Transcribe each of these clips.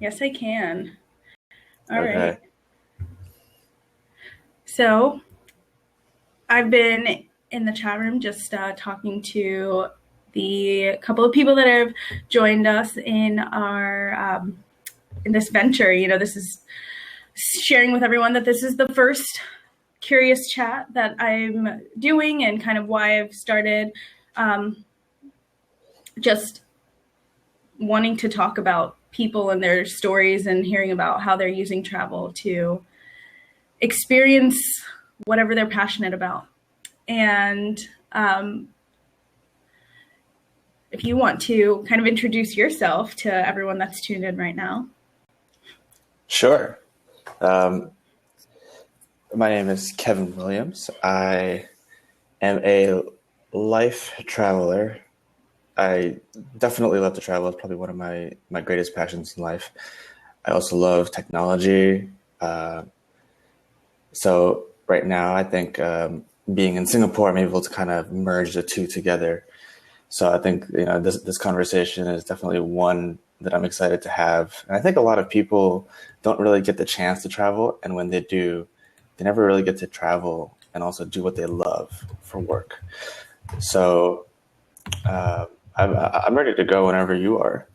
Yes, I can. All right. Okay. So I've been in the chat room just talking to the couple of people that have joined us in our in this venture. This is sharing with everyone that this is the first curious chat that I'm doing and kind of why I've started just wanting to talk about people and their stories and hearing about how they're using travel to experience whatever they're passionate about. And if you want to kind of introduce yourself to everyone that's tuned in right now. Sure. Um, my name is Kevin Williams. I am a life traveler. I definitely love to travel. It's probably one of my greatest passions in life. I also love technology. So right now, I think being in Singapore, I'm able to kind of merge the two together. So I think this conversation is definitely one that I'm excited to have. And I think a lot of people don't really get the chance to travel, and when they do, they never really get to travel and also do what they love for work. So I'm ready to go whenever you are.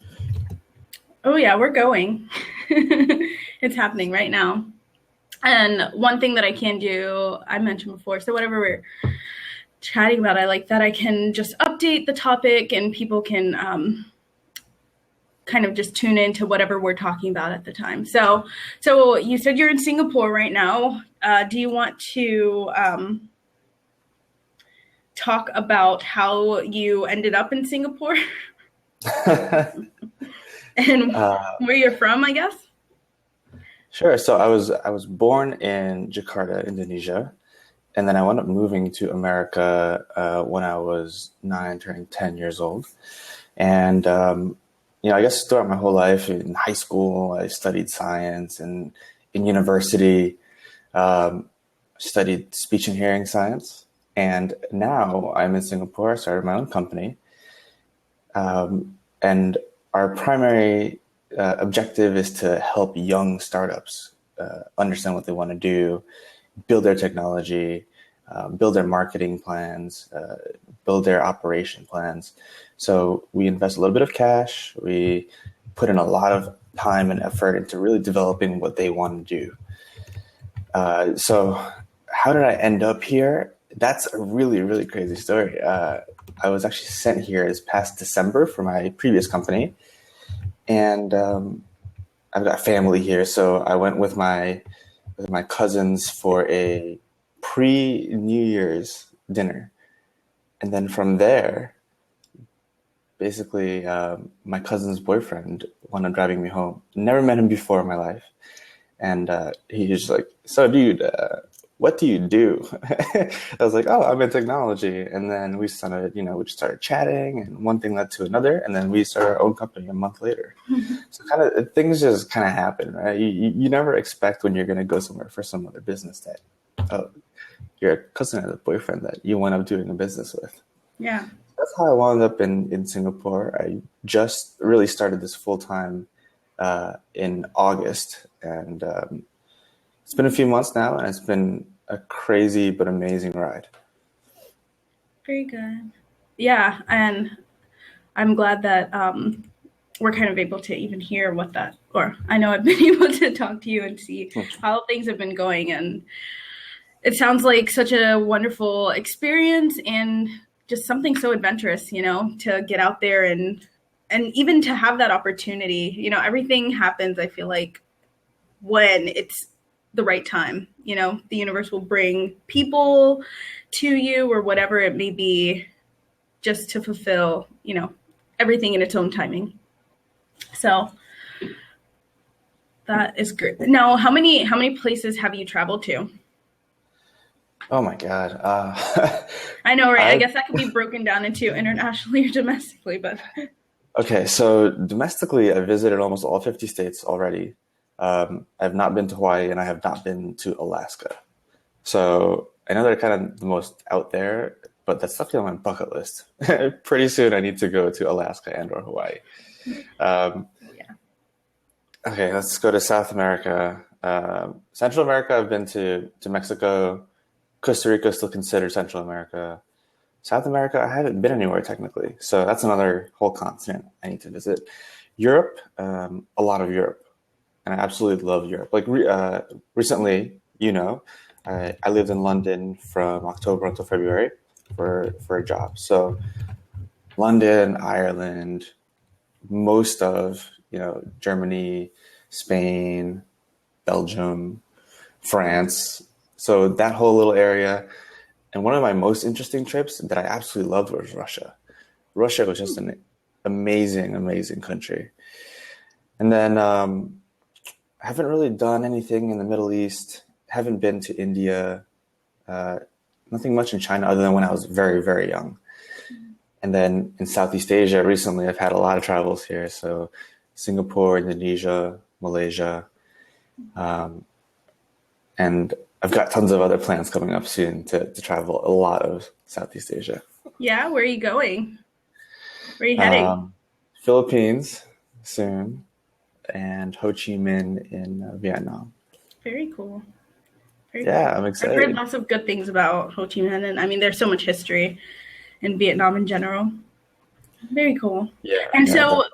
Oh, yeah, we're going. It's happening right now. And one thing that I can do, I mentioned before, so whatever we're chatting about, I like that I can just update the topic and people can kind of just tune into whatever we're talking about at the time. So you said you're in Singapore right now. Do you want to talk about how you ended up in Singapore and where you're from, I guess? Sure. So I was born in Jakarta, Indonesia, and then I wound up moving to America when I was 9, turning 10 years old. And I guess throughout my whole life in high school, I studied science, and in university, studied speech and hearing science. And now I'm in Singapore. I started my own company, and our primary objective is to help young startups understand what they want to do, build their technology, build their marketing plans, build their operation plans. So we invest a little bit of cash. We put in a lot of time and effort into really developing what they want to do. So how did I end up here? That's a really, really crazy story. I was actually sent here this past December for my previous company, and I've got family here, so I went with my cousins for a pre-New Year's dinner, and then from there, basically, my cousin's boyfriend wound up driving me home. Never met him before in my life, and he was like, "So, dude, what do you do?" I was like, "Oh, I'm in technology." And then we started chatting, and one thing led to another, and then we started our own company a month later. So kind of things just kind of happen, right? You never expect when you're going to go somewhere for some other business that, oh, your cousin has a boyfriend that you wind up doing a business with. Yeah. That's how I wound up in Singapore. I just really started this full time in August, and it's been a few months now, and it's been a crazy but amazing ride. Very good. Yeah, and I'm glad that we're kind of able to even hear what that, or I know I've been able to talk to you and see how things have been going. And it sounds like such a wonderful experience and just something so adventurous, to get out there and even to have that opportunity. Everything happens, I feel like, when it's the right time. The universe will bring people to you or whatever it may be just to fulfill, everything in its own timing. So that is great. Now, how many places have you traveled to? Oh my God. I know, right? I I guess that could be broken down into internationally or domestically, but Okay, so domestically, I visited almost all 50 states already. I've not been to Hawaii, and I have not been to Alaska. So I know they're kind of the most out there, but that's definitely on my bucket list. Pretty soon, I need to go to Alaska and or Hawaii. Um, yeah. Okay, let's go to South America. Central America, I've been to Mexico. Costa Rica is still considered Central America. South America, I haven't been anywhere technically, so that's another whole continent I need to visit. Europe, a lot of Europe, and I absolutely love Europe. Like recently, I lived in London from October until February for a job. So London, Ireland, most of Germany, Spain, Belgium, France. So that whole little area. And one of my most interesting trips that I absolutely loved was Russia. Russia was just an amazing, amazing country. And then I haven't really done anything in the Middle East. Haven't been to India. Uh, Nothing much in China other than when I was very, very young. And then in Southeast Asia, recently I've had a lot of travels here. So Singapore, Indonesia, Malaysia, and I've got tons of other plans coming up soon to travel a lot of Southeast Asia. Yeah, where are you going? Where are you heading? Um, Philippines soon, and Ho Chi Minh in Vietnam. Very cool. Very cool. Yeah, I'm I've heard excited. lots of good things about Ho Chi Minh, and I mean, there's so much history in Vietnam in general. Very cool. Yeah, And yeah, so definitely.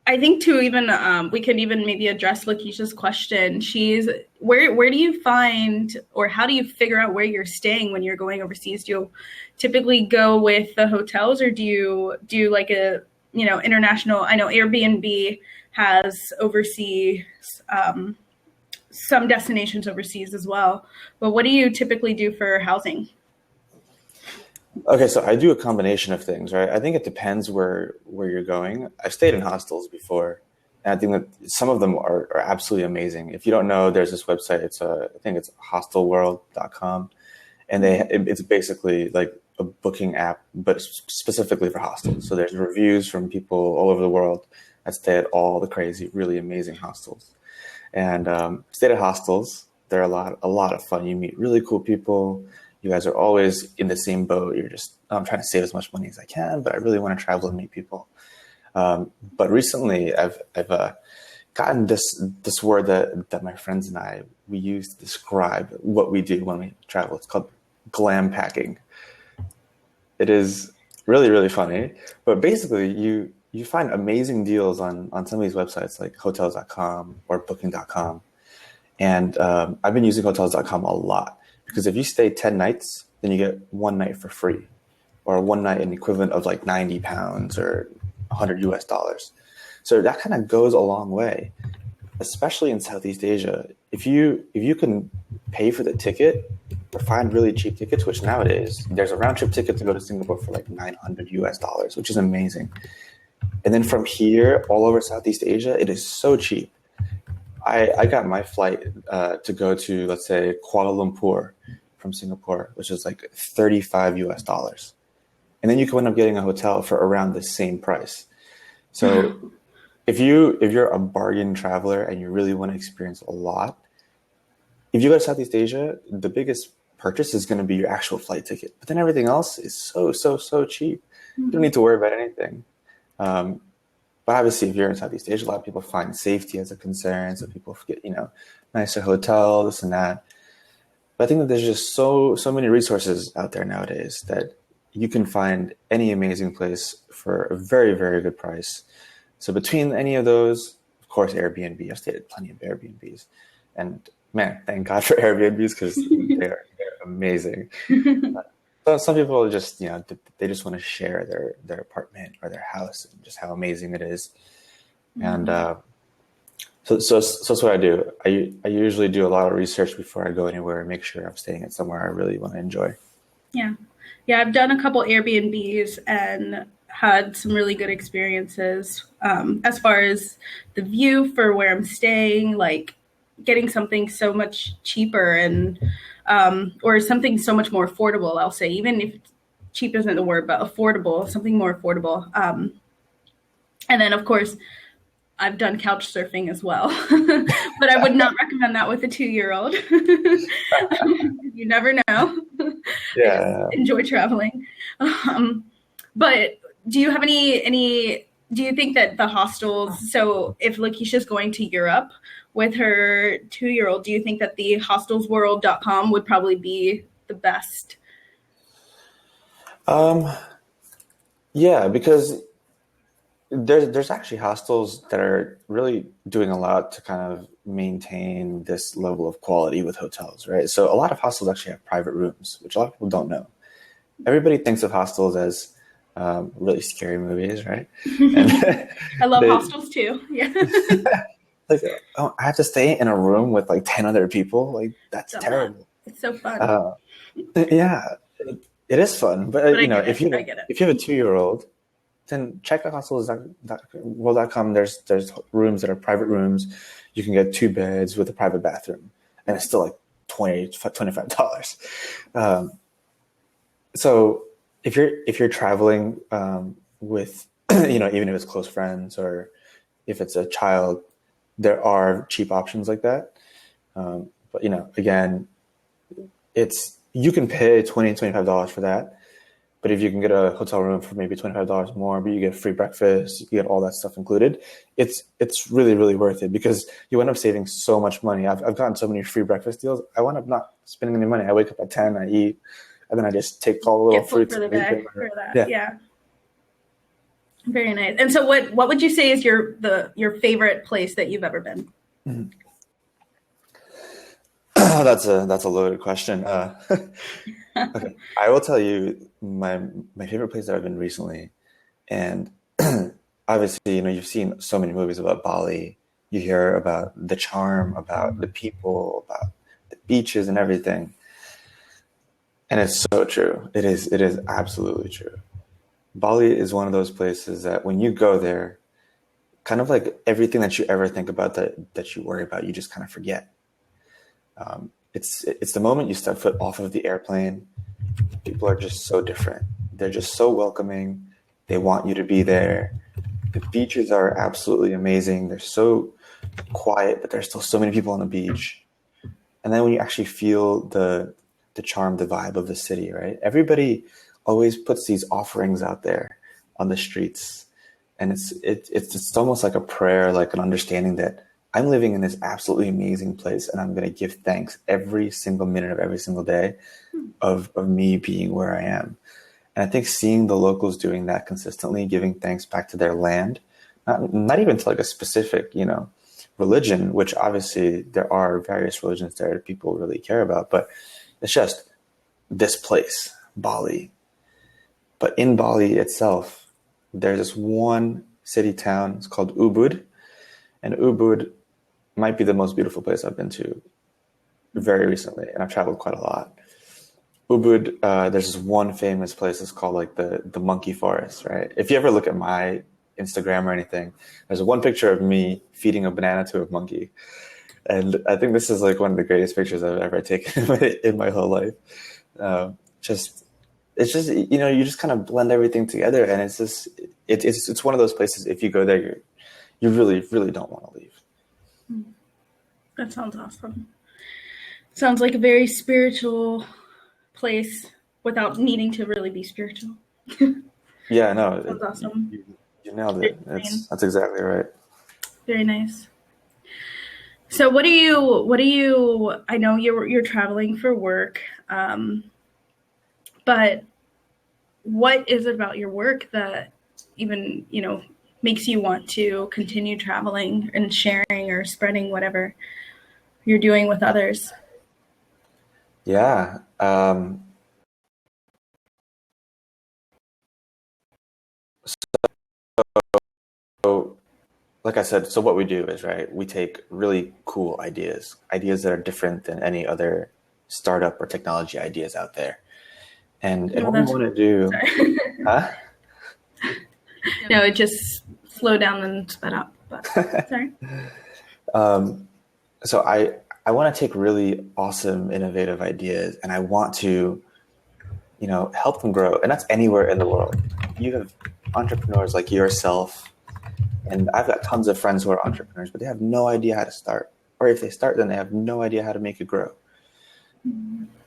I think to even we could even maybe address Lakeisha's question. She's where do you find or how do you figure out where you're staying when you're going overseas? Do you typically go with the hotels or do you do like a international? I know Airbnb has overseas some destinations overseas as well. But what do you typically do for housing? Okay, so I do a combination of things, right? I think it depends where you're going. I've stayed in hostels before, and I think that some of them are absolutely amazing. If you don't know, there's this website. I think it's hostelworld.com, and it's basically like a booking app, but specifically for hostels. So there's reviews from people all over the world that stay at all the crazy, really amazing hostels. And stayed at hostels. They're a lot of fun. You meet really cool people. You guys are always in the same boat. You're just, I'm trying to save as much money as I can, but I really want to travel and meet people. But recently, I've gotten this word that my friends and I we use to describe what we do when we travel. It's called glam packing. It is really, really funny, but basically you find amazing deals on some of these websites like hotels.com or booking.com. And I've been using hotels.com a lot because if you stay 10 nights, then you get one night for free or one night in equivalent of like 90 pounds or 100 US dollars. So that kind of goes a long way, especially in Southeast Asia. If you can pay for the ticket or find really cheap tickets, which nowadays there's a round trip ticket to go to Singapore for like 900 US dollars, which is amazing. And then from here all over Southeast Asia, it is so cheap. I got my flight to go to, let's say, Kuala Lumpur from Singapore, which is like 35 US dollars. And then you can end up getting a hotel for around the same price. So if you're a bargain traveler and you really want to experience a lot, if you go to Southeast Asia, the biggest purchase is going to be your actual flight ticket. But then everything else is so cheap. You don't need to worry about anything. Um, but obviously, if you're in Southeast Asia, a lot of people find safety as a concern. So people get, nicer hotel, this and that. But I think that there's just so many resources out there nowadays that you can find any amazing place for a very, very good price. So between any of those, of course, Airbnb. I've stayed at plenty of Airbnbs, and man, thank God for Airbnbs because they're amazing. So some people just they just want to share their apartment or their house and just how amazing it is. And so that's what I do. I usually do a lot of research before I go anywhere and make sure I'm staying at somewhere I really want to enjoy. Yeah. Yeah, I've done a couple Airbnbs and had some really good experiences as far as the view for where I'm staying, like getting something so much cheaper and or something so much more affordable, I'll say, even if cheap isn't the word, but affordable, something more affordable. And then, of course, I've done couch surfing as well, but I would not recommend that with a 2-year-old. You never know. I just Yeah. enjoy traveling. But do you have any? do you think that the hostels, so if Lakeisha's going to Europe with her 2 year old, do you think that the hostelsworld.com would probably be the best? Um, yeah, because there's actually hostels that are really doing a lot to kind of maintain this level of quality with hotels, right? So a lot of hostels actually have private rooms, which a lot of people don't know. Everybody thinks of hostels as really scary movies, right? And I love they hostels too. Yeah. like, oh, I have to stay in a room with like 10 other people. Like that's Done that. terrible. It's so fun. Uh, yeah, it is fun, but But I you know, get it. I get it. if you have a 2-year-old, then check out hostels.com. There's rooms that are private rooms. You can get 2 beds with a private bathroom, and it's still like $25. Um, so if you're traveling with even if it's close friends or if it's a child, there are cheap options like that. But again, it's you can pay $25 for that. But if you can get a hotel room for maybe $25 more, but you get free breakfast, you get all that stuff included, it's really, really worth it because you end up saving so much money. I've gotten so many free breakfast deals. I wind up not spending any money. I wake up at 10, I eat, and then I just take all the little Get full fruits for and the leave day them. for that. Yeah. Yeah. Very nice. And so what would you say is your favorite place that you've ever been? Mhm. That's a loaded question. Okay, I will tell you my favorite place that I've been recently, and obviously, you've seen so many movies about Bali. You hear about the charm, about the people, about the beaches and everything. And it's so true. It is absolutely true. Bali is one of those places that when you go there, kind of like everything that you ever think about that you worry about, you just kind of forget. It's the moment you step foot off of the airplane, people are just so different. They're just so welcoming. They want you to be there. The beaches are absolutely amazing. They're so quiet, but there's still so many people on the beach. And then when you actually feel the charm, the vibe of the city, right? Everybody always puts these offerings out there on the streets, and it's almost like a prayer, like an understanding that I'm living in this absolutely amazing place, and I'm going to give thanks every single minute of every single day of me being where I am. And I think seeing the locals doing that consistently, giving thanks back to their land, not even to like a specific, religion, which obviously there are various religions there that people really care about, but it's just this place, Bali. But in Bali itself, there's this one city town. It's called Ubud, and Ubud might be the most beautiful place I've been to very recently, and I've traveled quite a lot. Ubud, there's this one famous place. It's called like the monkey forest, right? If you ever look at my Instagram or anything, there's one picture of me feeding a banana to a monkey, and I think this is like one of the greatest pictures I've ever taken in my whole life. Just it's just you just kind of blend everything together, and it's just it's one of those places. If you go there, you really really don't want to leave. That sounds awesome. Sounds like a very spiritual place without needing to really be spiritual. Yeah, no, Sounds awesome. you nailed Very it. serene. That's exactly right. Very nice. So what do you I know you're traveling for work, but what is it about your work that even, makes you want to continue traveling and sharing or spreading whatever you're doing with others? Yeah. So like I said, so what we do is, right, we take really cool ideas that are different than any other startup or technology ideas out there. And No, what we that's want to do, sorry. huh? No, it just slowed down and sped up. But sorry. So I want to take really awesome, innovative ideas and I want to, help them grow. And that's anywhere in the world. You have entrepreneurs like yourself, and I've got tons of friends who are entrepreneurs, but they have no idea how to start. Or if they start, then they have no idea how to make it grow.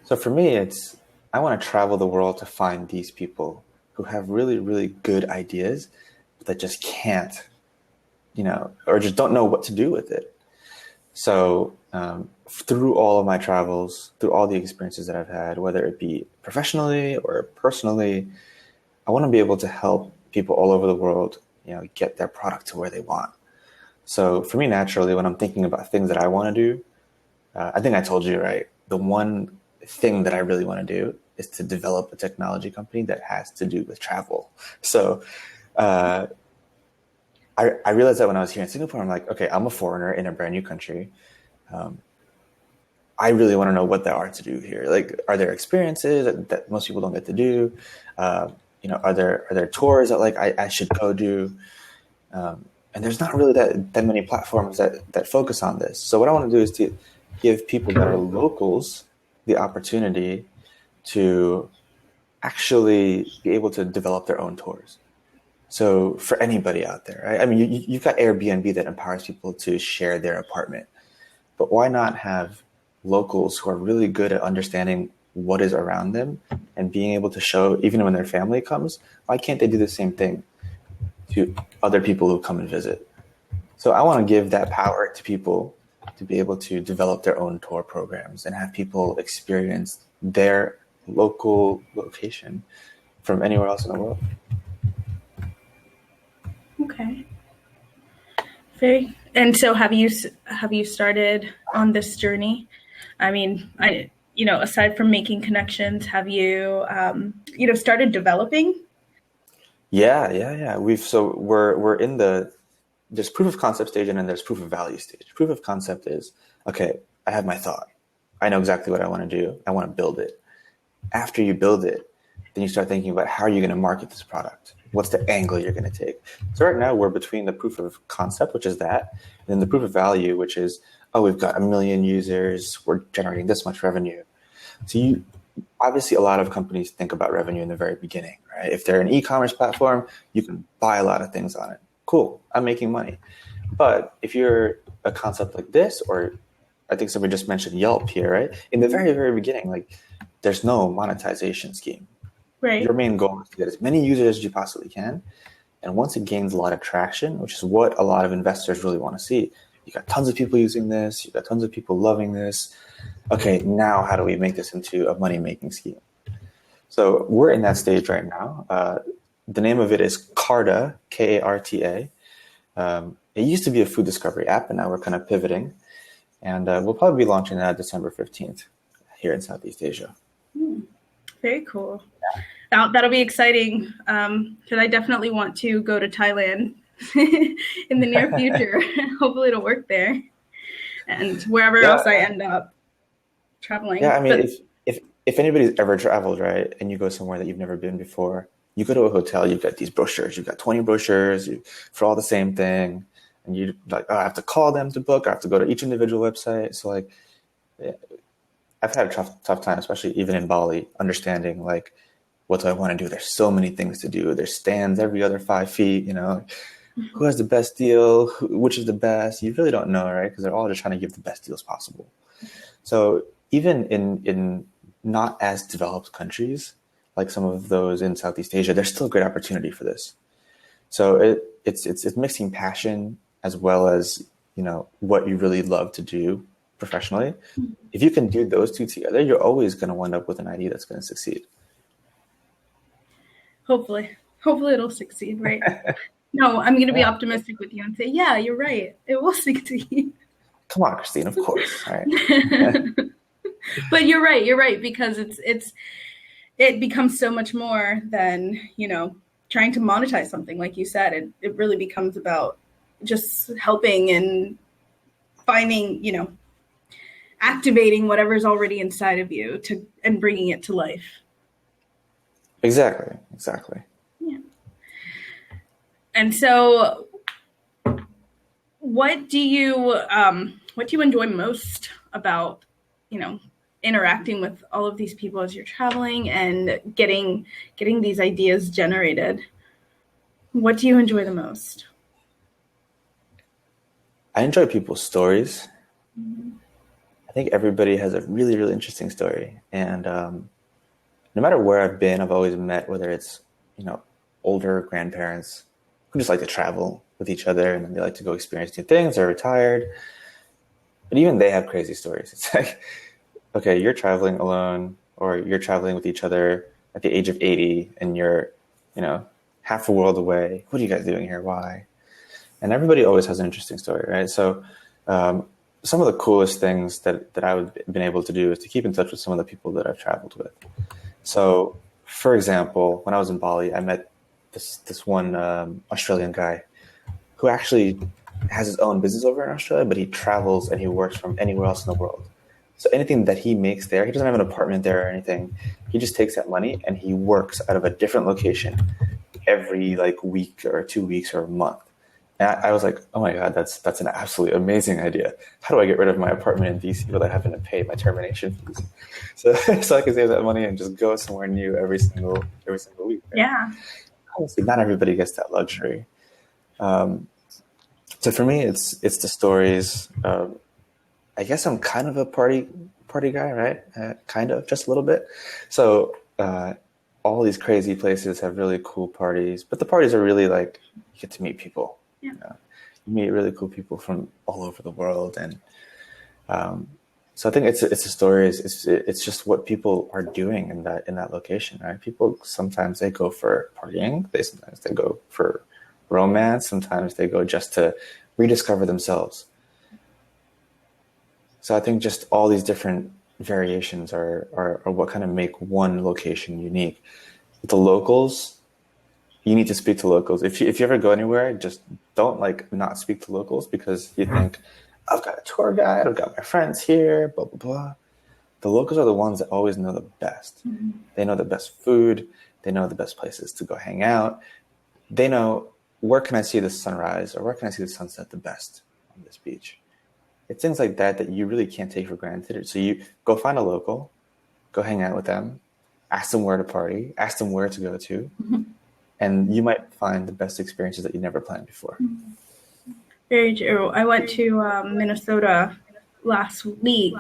So for me, I want to travel the world to find these people who have really, really good ideas that just can't, or just don't know what to do with it. So through all of my travels, through all the experiences that I've had, whether it be professionally or personally, I want to be able to help people all over the world, get their product to where they want. So for me, naturally, when I'm thinking about things that I want to do, I think I told you, right? The one thing that I really want to do is to develop a technology company that has to do with travel. So uh, I realized that when I was here in Singapore, I'm like, okay, I'm a foreigner in a brand new country. I really want to know what there are to do here. Like, are there experiences that most people don't get to do? Are there tours that like I should go do? And there's not really that many platforms that focus on this. So what I want to do is to give people that are locals the opportunity to actually be able to develop their own tours. So for anybody out there, right? I mean, you've got Airbnb that empowers people to share their apartment, but why not have locals who are really good at understanding what is around them and being able to show, even when their family comes, why can't they do the same thing to other people who come and visit? So I want to give that power to people to be able to develop their own tour programs and have people experience their local location from anywhere else in the world. Okay. And so have you started on this journey? I mean, aside from making connections, have you started developing? Yeah. We're in there's proof of concept stage and then there's proof of value stage. Proof of concept is, okay, I have my thought. I know exactly what I want to do. I want to build it. After you build it, then you start thinking about how you're going to market this product. What's the angle you're going to take? So right now we're between the proof of concept, which is that, and then the proof of value, which is, oh, we've got 1 million users. We're generating this much revenue. So obviously a lot of companies think about revenue in the very beginning, right? If they're an e-commerce platform, you can buy a lot of things on it. Cool, I'm making money. But if you're a concept like this, or I think somebody just mentioned Yelp here, right? In the very, very beginning, like there's no monetization scheme. Your Right. main goal is to get as many users as you possibly can. And once it gains a lot of traction, which is what a lot of investors really want to see, you got tons of people using this, you got tons of people loving this. Okay, now how do we make this into a money-making scheme? So we're in that stage right now. The name of it is Carta, Karta. It used to be a food discovery app, and now we're kind of pivoting. And we'll probably be launching that December 15th here in Southeast Asia. Very cool. That'll be exciting because I definitely want to go to Thailand in the near future. Hopefully it'll work there and wherever else I Yeah, end up yeah. traveling. I mean, But if anybody's ever traveled, right, and you go somewhere that you've never been before, you go to a hotel, you've got these brochures, you've got 20 brochures for all the same thing, and you like, oh, I have to call them to book, I have to go to each individual website. So like, yeah, I've had a tough time, especially even in Bali, understanding like what do I want to do. There's so many things to do. There's stands every other 5 feet. Who has the best deal? Which is the best? You really don't know, right? Because they're all just trying to give the best deals possible. So even in not as developed countries, like some of those in Southeast Asia, there's still a great opportunity for this. So it's mixing passion as well as what you really love to do professionally. If you can do those two together, you're always going to wind up with an idea that's going to succeed. hopefully it'll succeed, right? No, I'm going to be Yeah. optimistic with you and say, yeah, you're right. It will succeed. Come on, Christine, of course. All right. But you're right. You're right because it becomes so much more than trying to monetize something. Like you said, it really becomes about just helping and finding activating whatever's already inside of you to and bringing it to life. Exactly. Yeah. And so, what do you enjoy most about you know interacting with all of these people as you're traveling and getting these ideas generated? What do you enjoy the most? I enjoy people's stories. I think everybody has a really, really interesting story. And no matter where I've been, I've always met, whether it's, older grandparents who just like to travel with each other, and then they like to go experience new things. They're retired, but even they have crazy stories. It's like, okay, you're traveling alone, or you're traveling with each other at the age of 80, and you're, you know, half a world away. What are you guys doing here? Why? And everybody always has an interesting story, right? So, um, some of the coolest things that I've been able to do is to keep in touch with some of the people that I've traveled with. So, for example, when I was in Bali, I met this one Australian guy who actually has his own business over in Australia, but he travels and he works from anywhere else in the world. So anything that he makes there, he doesn't have an apartment there or anything. He just takes that money and he works out of a different location every like week or 2 weeks or a month. And I was like, oh my God, that's an absolutely amazing idea. How do I get rid of my apartment in DC without having to pay my termination fees? So, so I can save that money and just go somewhere new every single week. Right? Yeah. Obviously, not everybody gets that luxury. Um, so for me, it's the stories. I guess I'm kind of a party guy, right? Kind of, just a little bit. So all these crazy places have really cool parties, but the parties are really like you get to meet people. Yeah. You meet really cool people from all over the world, and so I think it's the stories. It's just what people are doing in that location, right? People sometimes they go for partying. Sometimes they go for romance. Sometimes they go just to rediscover themselves. So I think just all these different variations are what kind of make one location unique. The locals, you need to speak to locals. If you ever go anywhere, just don't like not speak to locals because you think, I've got a tour guide, I've got my friends here, blah, blah, blah. The locals are the ones that always know the best. Mm-hmm. They know the best food. They know the best places to go hang out. They know where can I see the sunrise or where can I see the sunset the best on this beach. It's things like that that you really can't take for granted. So you go find a local, go hang out with them, ask them where to party, ask them where to go to, Mm-hmm. and you might find the best experiences that you never planned before. Very true. I went to Minnesota last week,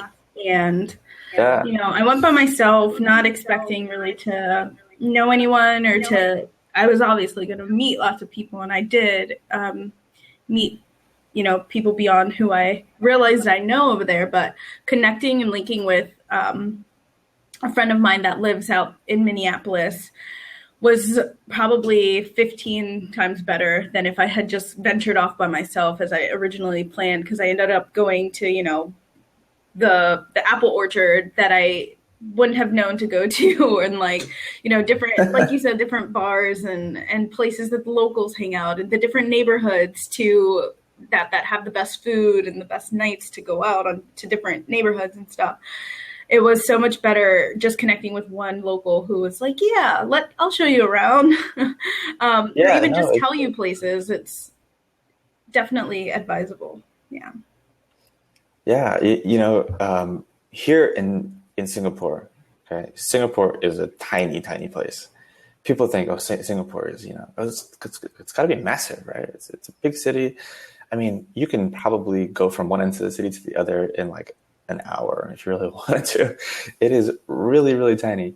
and Yeah. I went by myself, not expecting really to know anyone or to. I was obviously going to meet lots of people, and I did meet, people beyond who I realized I know over there. But connecting and linking with a friend of mine that lives out in Minneapolis was probably 15 times better than if I had just ventured off by myself as I originally planned, because I ended up going to, the apple orchard that I wouldn't have known to go to and different, like you said, different bars and places that the locals hang out and the different neighborhoods to that have the best food and the best nights to go out on to different neighborhoods and stuff. It was so much better just connecting with one local who was like, yeah, I'll show you around. Or Yeah, even no, just tell you places. It's definitely advisable. Yeah. yeah. Here in Singapore, okay, Singapore is a tiny, tiny place. People think, oh, Singapore is, it's got to be massive, right? It's a big city. I mean, you can probably go from one end of the city to the other in like an hour if you really wanted to. It is really, really tiny.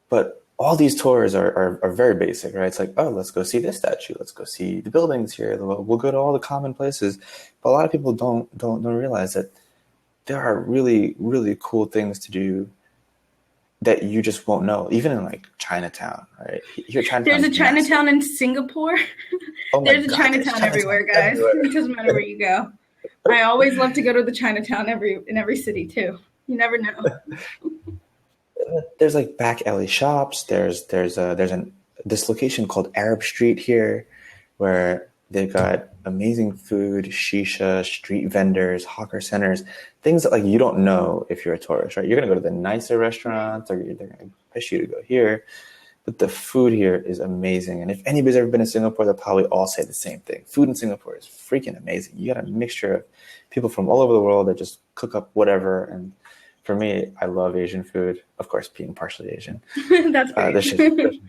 But all these tours are very basic, right? It's like, oh, let's go see this statue. Let's go see the buildings here. We'll go to all the common places. But a lot of people don't realize that there are really, really cool things to do that you just won't know, even in like Chinatown, right? Here, There's Chinatown's a Chinatown massive. in Singapore. Oh my There's a God, there's Chinatown everywhere, Chinatown guys. everywhere. It doesn't matter where you go. I always love to go to the Chinatown in every city too. You never know. There's like back alley shops. There's this location called Arab Street here, where they've got amazing food, shisha, street vendors, hawker centers, things that like you don't know if you're a tourist, right? You're gonna go to the nicer restaurants, or they're gonna push you to go here. But the food here is amazing, and if anybody's ever been to Singapore, they'll probably all say the same thing. Food in Singapore is freaking amazing. You got a mixture of people from all over the world that just cook up whatever. And for me, I love Asian food. Of course, being partially Asian, That's there's great.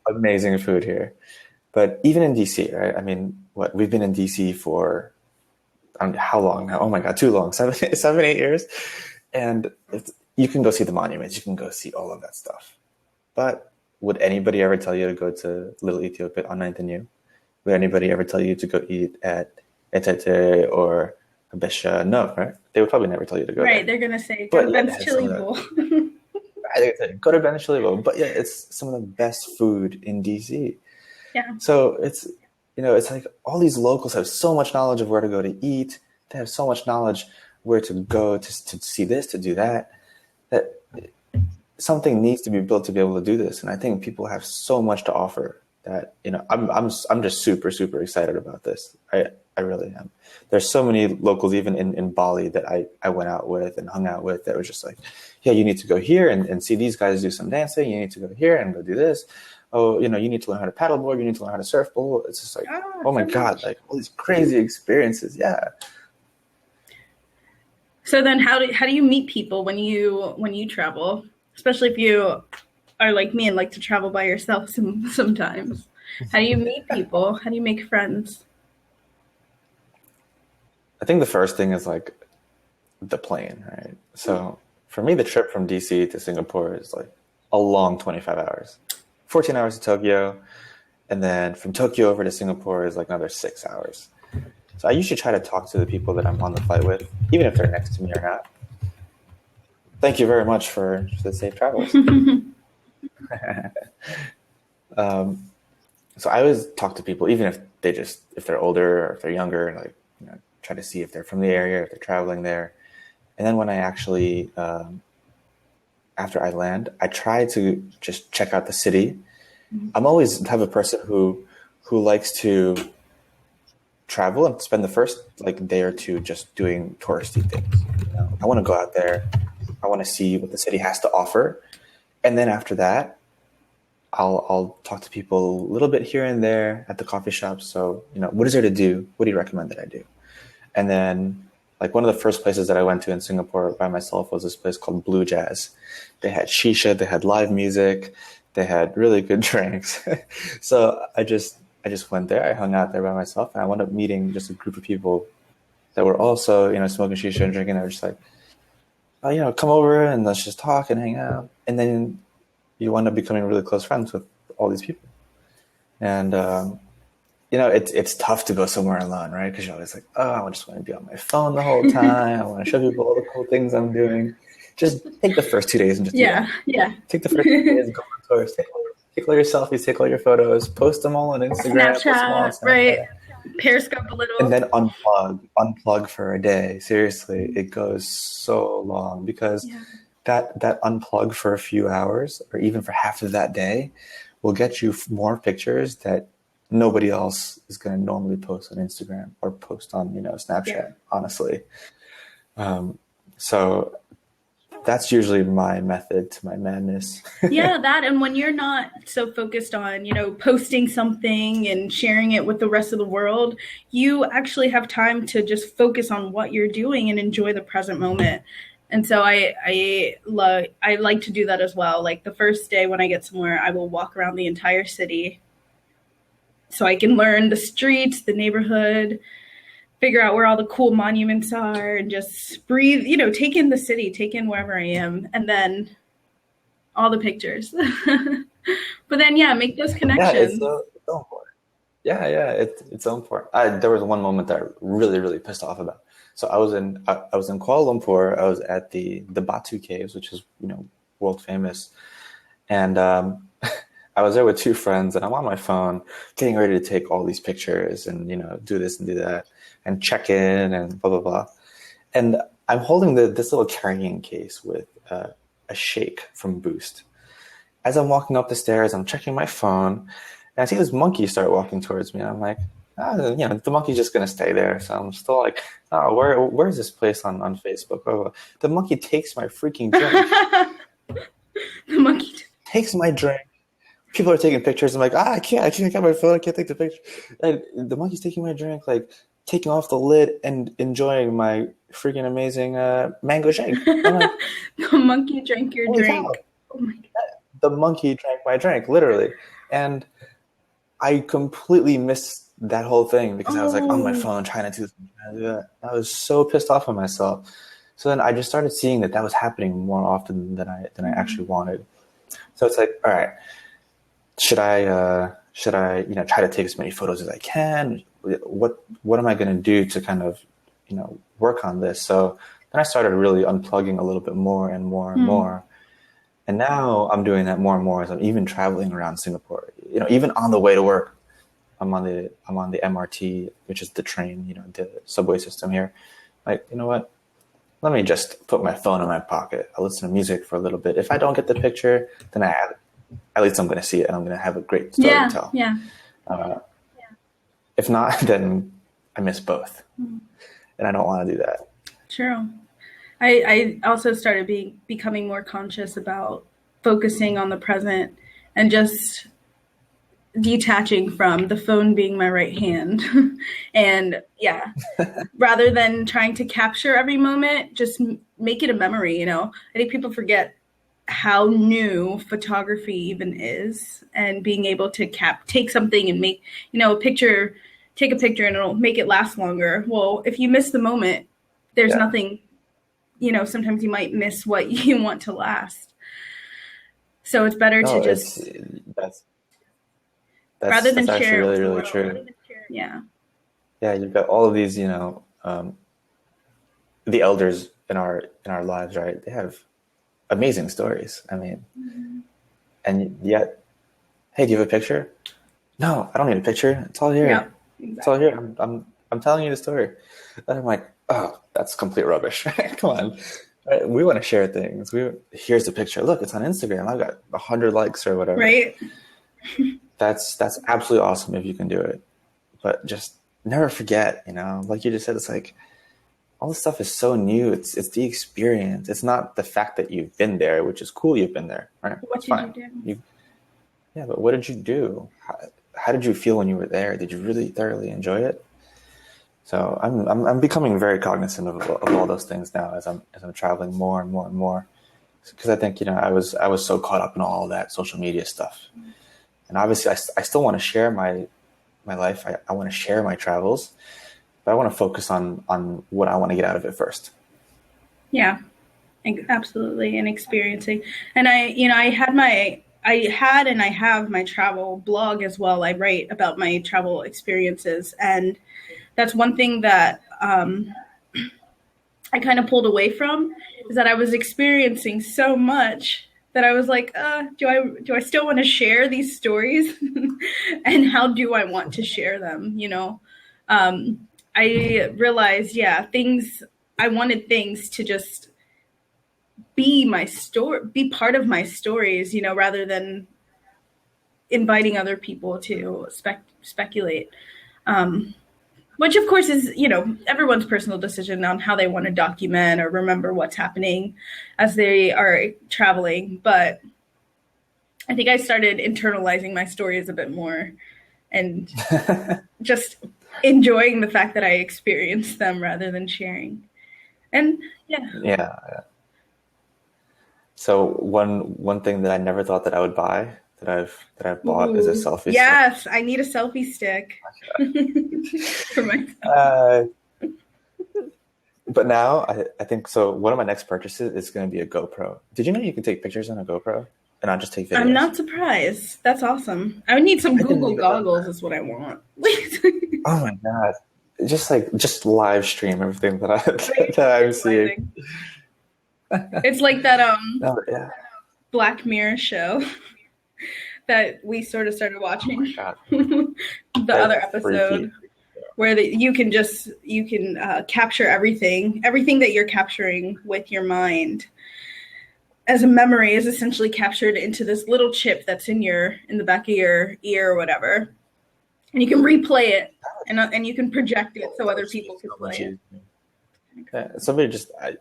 amazing food here. But even in DC, right? I mean, we've been in DC for how long now? Oh my God, too long. 8 years. And you can go see the monuments. You can go see all of that stuff. But would anybody ever tell you to go to Little Ethiopia on 9th and U? Would anybody ever tell you to go eat at Etete or Habesha? No, right? They would probably never tell you to go Right, there. they're gonna say go to But yet it Ben's has some Chili of the Bowl. I think it's go to Ben Chilibo, but yeah, it's some of the best food in DC. Yeah. So it's like all these locals have so much knowledge of where to go to eat. They have so much knowledge where to go to see this, to do that. That something needs to be built to be able to do this. And I think people have so much to offer that, I'm just super, super excited about this. I really am. There's so many locals, even in Bali, that I went out with and hung out with that was just like, yeah, you need to go here and see these guys do some dancing. You need to go here and go do this. Oh, you need to learn how to paddleboard. You need to learn how to surfboard. It's just like, oh my God, like all these crazy experiences. Yeah. So then how do you meet people when you travel? Especially if you are like me and like to travel by yourself sometimes. How do you meet people? How do you make friends? I think the first thing is like the plane, right? So for me, the trip from DC to Singapore is like a long 25 hours, 14 hours to Tokyo. And then from Tokyo over to Singapore is like another 6 hours. So I usually try to talk to the people that I'm on the flight with, even if they're next to me or not. Thank you very much for the safe travels. So I always talk to people, even if if they're older or if they're younger, like, try to see if they're from the area, if they're traveling there. And then when I actually, after I land, I try to just check out the city. I'm always the type of person who likes to travel and spend the first like day or two just doing touristy things. I want to go out there. I want to see what the city has to offer. And then after that, I'll talk to people a little bit here and there at the coffee shops. So, what is there to do? What do you recommend that I do? And then, like, one of the first places that I went to in Singapore by myself was this place called Blue Jazz. They had shisha, they had live music, they had really good drinks. So I just went there. I hung out there by myself, and I wound up meeting just a group of people that were also, smoking shisha and drinking. They were just like, oh, come over and let's just talk and hang out. And then you wind up becoming really close friends with all these people. And it's tough to go somewhere alone, right? Because you're always like, oh, I just want to be on my phone the whole time. I want to show people all the cool things I'm doing. Just take the first 2 days and just do that. Yeah. Take the first 2 days, go on tours, take all your selfies, take all your photos, post them all on Instagram, post them all on Snapchat, right? Snapchat. Periscope a little. And then unplug for a day. Seriously, it goes so long because that unplug for a few hours or even for half of that day will get you more pictures that nobody else is going to normally post on Instagram or post on, Snapchat, honestly. So that's usually my method to my madness. Yeah, that. And when you're not so focused on, posting something and sharing it with the rest of the world, you actually have time to just focus on what you're doing and enjoy the present moment. And so I like to do that as well. Like the first day when I get somewhere, I will walk around the entire city so I can learn the streets, the neighborhood, figure out where all the cool monuments are, and just breathe, take in the city, take in wherever I am, and then all the pictures. But then, make those connections. Yeah, it's so important. Yeah, it's so important. There was one moment that I really, really pissed off about. So I was in Kuala Lumpur. I was at the Batu Caves, which is world famous, and I was there with two friends, and I'm on my phone, getting ready to take all these pictures, and do this and do that, and check in, and blah blah blah. And I'm holding this little carrying case with a shake from Boost. As I'm walking up the stairs, I'm checking my phone, and I see this monkey start walking towards me, and I'm like, the monkey's just gonna stay there. So I'm still like, oh, where's this place on Facebook? Oh, the monkey takes my freaking drink. The monkey takes my drink. People are taking pictures. I'm like, I can't get my phone. I can't take the picture. And the monkey's taking my drink, like taking off the lid and enjoying my freaking amazing mango shake. I'm like, the monkey drank your drink. Oh my God. The monkey drank my drink, literally. And I completely missed that whole thing because I was like on my phone trying to do that. I was so pissed off at myself. So then I just started seeing that was happening more often than I actually wanted. So it's like, all right, should I Should I, try to take as many photos as I can? What am I going to do to kind of, work on this? So then I started really unplugging a little bit more and more and Mm. more. And now I'm doing that more and more as I'm even traveling around Singapore. Even on the way to work, I'm on the MRT, which is the train, the subway system here. Like, you know what? Let me just put my phone in my pocket. I'll listen to music for a little bit. If I don't get the picture, then at least I'm going to see it and I'm going to have a great story to Yeah, tell. yeah, If not, then I miss both. And I don't want to do that. true. I also started becoming more conscious about focusing on the present and just detaching from the phone being my right hand. And yeah, rather than trying to capture every moment, just make it a memory, I think people forget how new photography even is, and being able to take something and make, a picture, take a picture and it'll make it last longer. Well, if you miss the moment, there's Yeah. nothing, sometimes you might miss what you want to last. So it's better to No, it's just, that's rather than that's actually share it really, with the really world. true. Yeah. Yeah, you've got all of these, the elders in our lives, right? They have amazing stories. I mean, and yet, hey, do you have a picture? No, I don't need a picture. It's all Yeah. here. It's all Exactly. here. I'm telling you the story. And I'm like, oh, that's complete rubbish. Come on. Right? We want to share things. Here's the picture. Look, it's on Instagram. I've got 100 likes or whatever. Right. That's absolutely awesome if you can do it. But just never forget, like you just said, it's like all this stuff is so new. It's the experience. It's not the fact that you've been there, which is cool. You've been there, right? What That's did you fine. do? Yeah, but what did you do? How did you feel when you were there? Did you really thoroughly enjoy it? So I'm becoming very cognizant of all those things now as I'm traveling more and more and more, because I think I was so caught up in all that social media stuff, and obviously I still want to share my life. I want to share my travels, but I want to focus on what I want to get out of it first. Yeah, absolutely. And experiencing. And I had and I have my travel blog as well. I write about my travel experiences. And that's one thing that I kind of pulled away from, is that I was experiencing so much that I was like, do I still want to share these stories? And how do I want to share them? I realized, yeah, I wanted things to just be my story, be part of my stories, rather than inviting other people to speculate. Which of course is, everyone's personal decision on how they want to document or remember what's happening as they are traveling. But I think I started internalizing my stories a bit more, and just enjoying the fact that I experienced them rather than sharing. And yeah. Yeah. So one thing that I never thought that I would buy that I've bought is a Ooh, selfie stick. yes, I need a selfie stick for myself. Uh, but now I think so. One of my next purchases is going to be a GoPro. Did you know you can take pictures on a GoPro and not just take I'm videos? not surprised. That's awesome. I would need some I didn't Google even know goggles, that. is what I want. Oh my god! Just live stream everything that I Right? that I'm seeing. Visualizing. It's like that No, yeah. Black Mirror show that we sort of started Oh my watching. god. The other Freaky. episode where you can capture everything that you're capturing with your mind as a memory is essentially captured into this little chip that's in the back of your ear or whatever, and you can replay it, and you can project it so That other would people save can so play much it. easier. Yeah, somebody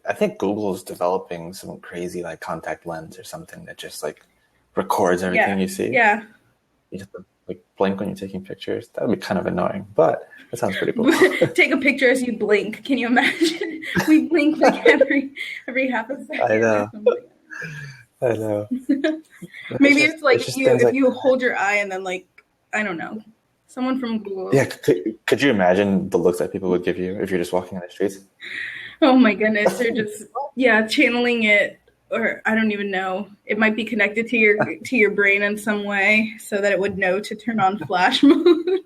I think Google's developing some crazy like contact lens or something that just like records everything Yeah, you see. yeah. You just like blink when you're taking pictures. That would be kind of annoying, but that sounds pretty cool. Take a picture as you blink. Can you imagine? We blink like every half a I second or know, something. I know. Maybe it's like It's just things if like you that. hold your eye and then, like, I don't know, someone from Google. Yeah, could you imagine the looks that people would give you if you're just walking on the streets? Oh my goodness, they're just, yeah, channeling it or I don't even know. It might be connected to your brain in some way, so that it would know to turn on flash mode.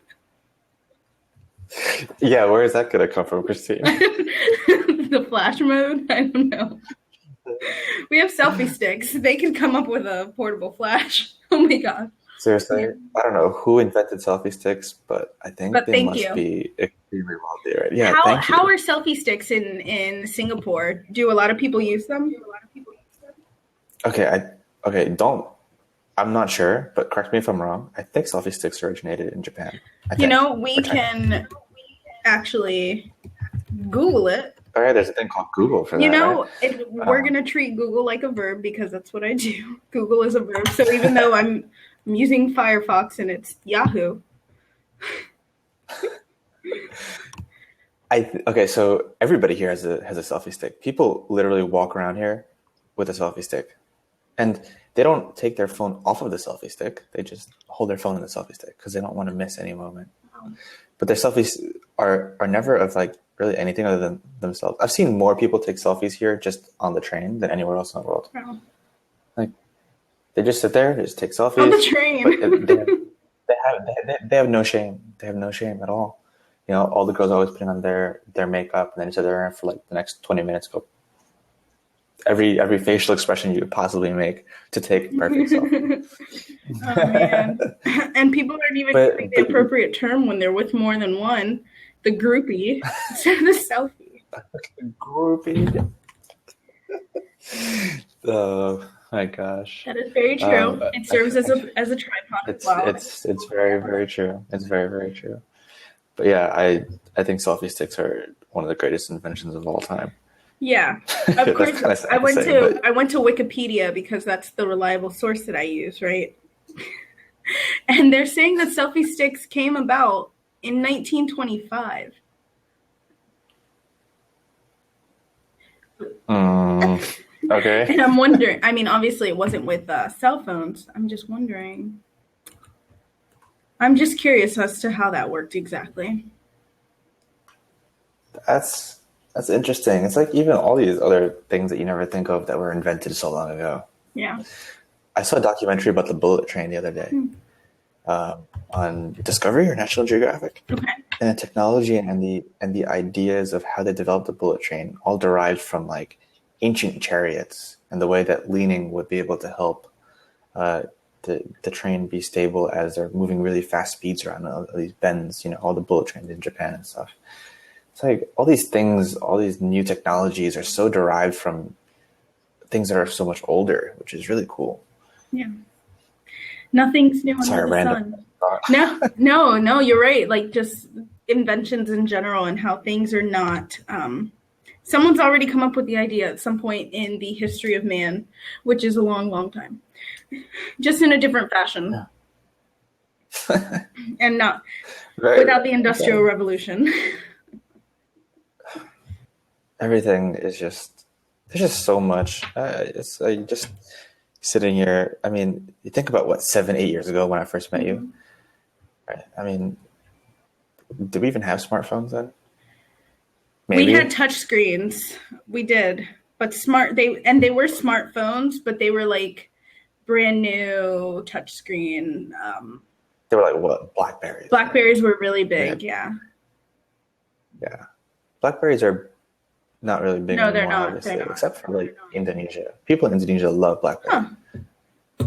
Yeah, where is that going to come from, Christine? The flash mode? I don't know. We have selfie sticks. They can come up with a portable flash. Oh my god. Seriously, Yeah. I don't know who invented selfie sticks, but I think But they thank must you. be extremely wealthy, right? Yeah, thank How you. are selfie sticks in Singapore? Do a lot of people use them? Okay, okay, don't. I'm not sure, but correct me if I'm wrong. I think selfie sticks originated in Japan. I You think, know, or we China. can actually Google it. Oh yeah, there's a thing called Google for You that, right? know, we're Um, gonna treat Google like a verb because that's what I do. Google is a verb. So even though I'm using Firefox and it's Yahoo. okay, so everybody here has a selfie stick. People literally walk around here with a selfie stick, and they don't take their phone off of the selfie stick. They just hold their phone in the selfie stick because they don't want to miss any moment. But their selfies are never of like really anything other than themselves. I've seen more people take selfies here just on the train than anywhere else in the world. Wow. Like they just sit there, they just take selfies On the train. But they have no shame. They have no shame at all. You know, all the girls are always putting on their makeup and then sit there for like the next 20 minutes. Go every facial expression you could possibly make to take perfect selfie. Oh man. And people aren't even using the appropriate term when they're with more than one. The groupie instead of the selfie. Groupie. Oh my gosh. That is very true. It serves as a tripod as well. It's very, very true. It's very, very true. But yeah, I think selfie sticks are one of the greatest inventions of all time. Yeah, of course. Kind of sad I went say, to but I went to Wikipedia because that's the reliable source that I use, right? And they're saying that selfie sticks came about in 1925. okay. And I'm wondering. I mean, obviously, it wasn't with cell phones. I'm just wondering. I'm just curious as to how that worked exactly. That's interesting. It's like even all these other things that you never think of that were invented so long ago. Yeah. I saw a documentary about the bullet train the other day on Discovery or National Geographic. Okay. And the technology and the ideas of how they developed the bullet train all derived from like ancient chariots and the way that leaning would be able to help the train be stable as they're moving really fast speeds around all these bends, you know, all the bullet trains in Japan and stuff. It's like all these things, all these new technologies are so derived from things that are so much older, which is really cool. Yeah. Nothing's new under the sun. No, you're right. Like just inventions in general and how things are not. Someone's already come up with the idea at some point in the history of man, which is a long, long time, just in a different fashion, and not without the Industrial Revolution. Everything is just there's just so much. It's just sitting here. I mean, you think about what 7-8 years ago when I first met you. Right? I mean, did we even have smartphones then? Maybe. We had touch screens. We did, but they were smartphones, but they were like brand new touch screen. They were like what? Blackberries. Blackberries were really big. Yeah. Blackberries are not really big anymore, they're not. obviously, except for like Indonesia. People in Indonesia love Blackberry. Huh.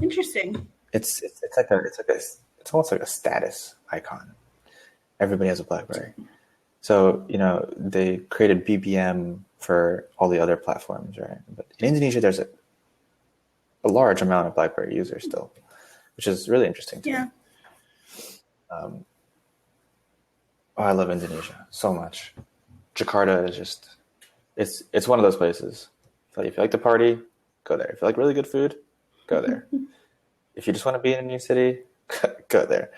Interesting. It's almost like a status icon. Everybody has a Blackberry. So, you know, they created BBM for all the other platforms, right? But in Indonesia, there's a large amount of Blackberry users still, which is really interesting to me. I love Indonesia so much. Jakarta is just, it's one of those places. So if you like to party, go there. If you like really good food, go there. If you just want to be in a new city, go there.